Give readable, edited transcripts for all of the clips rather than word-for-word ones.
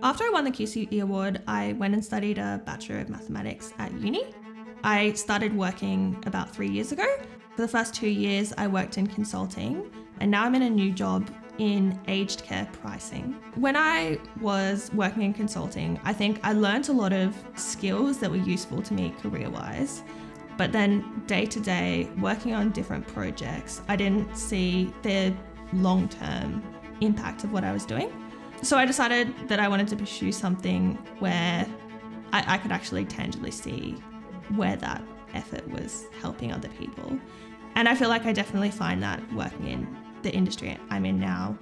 After I won the QCE award, I went and studied a Bachelor of Mathematics at uni. I started working about 3 years ago. For the first 2 years, I worked in consulting, and now I'm in a new job in aged care pricing. When I was working in consulting, I think I learned a lot of skills that were useful to me career-wise. But then day to day, working on different projects, I didn't see the long-term impact of what I was doing. So I decided that I wanted to pursue something where I could actually tangibly see where that effort was helping other people. And I feel like I definitely find that working in the industry I'm in now.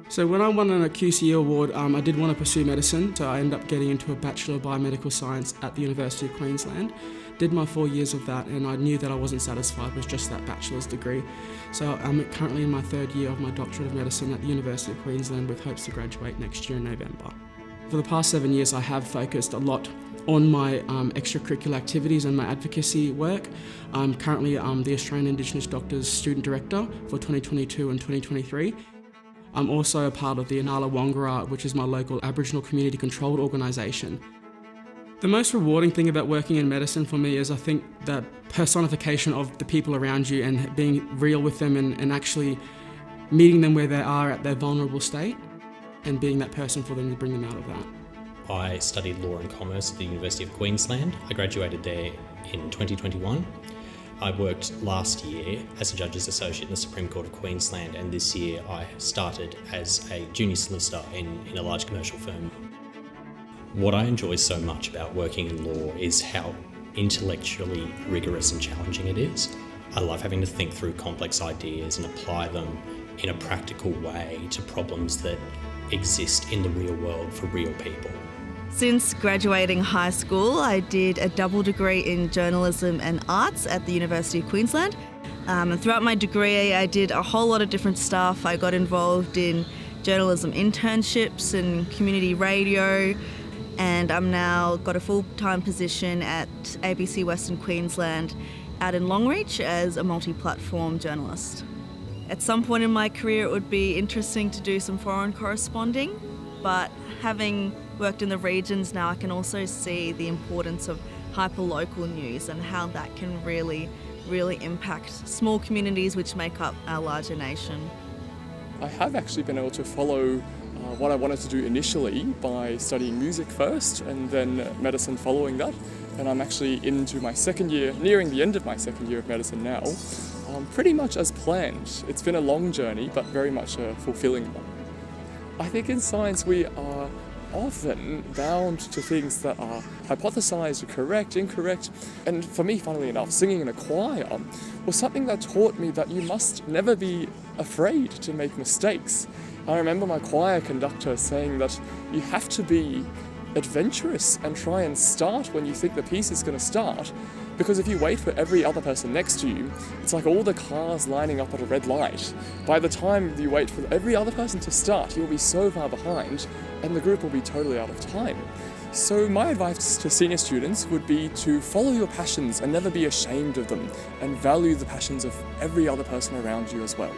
So when I won a QCE award, I did want to pursue medicine, so I ended up getting into a Bachelor of Biomedical Science at the University of Queensland. Did my 4 years of that, and I knew that I wasn't satisfied with just that bachelor's degree. So I'm currently in my 3rd year of my Doctorate of Medicine at the University of Queensland with hopes to graduate next year in November. For the past 7 years, I have focused a lot on my extracurricular activities and my advocacy work. I'm currently the Australian Indigenous Doctors Student Director for 2022 and 2023. I'm also a part of the Inala Wangara, which is my local Aboriginal community controlled organisation. The most rewarding thing about working in medicine for me is I think that personification of the people around you and being real with them and actually meeting them where they are at their vulnerable state and being that person for them to bring them out of that. I studied law and commerce at the University of Queensland. I graduated there in 2021. I worked last year as a Judge's Associate in the Supreme Court of Queensland, and this year I started as a junior solicitor in a large commercial firm. What I enjoy so much about working in law is how intellectually rigorous and challenging it is. I love having to think through complex ideas and apply them in a practical way to problems that exist in the real world for real people. Since graduating high school, I did a double degree in journalism and arts at the University of Queensland. And throughout my degree, I did a whole lot of different stuff. I got involved in journalism internships and community radio, and I'm now got a full-time position at ABC Western Queensland out in Longreach as a multi-platform journalist. At some point in my career, it would be interesting to do some foreign corresponding, but having worked in the regions now, I can also see the importance of hyper-local news and how that can really impact small communities which make up our larger nation. I have actually been able to follow what I wanted to do initially by studying music first and then medicine following that. And I'm actually into my 2nd year, nearing the end of my 2nd year of medicine now, pretty much as planned. It's been a long journey, but very much a fulfilling one. I think in science we are often bound to things that are hypothesized, correct, incorrect. And for me, funnily enough, singing in a choir was something that taught me that you must never be afraid to make mistakes. I remember my choir conductor saying that you have to be adventurous and try and start when you think the piece is going to start, because if you wait for every other person next to you, it's like all the cars lining up at a red light. By the time you wait for every other person to start, you'll be so far behind and the group will be totally out of time. So my advice to senior students would be to follow your passions and never be ashamed of them, and value the passions of every other person around you as well.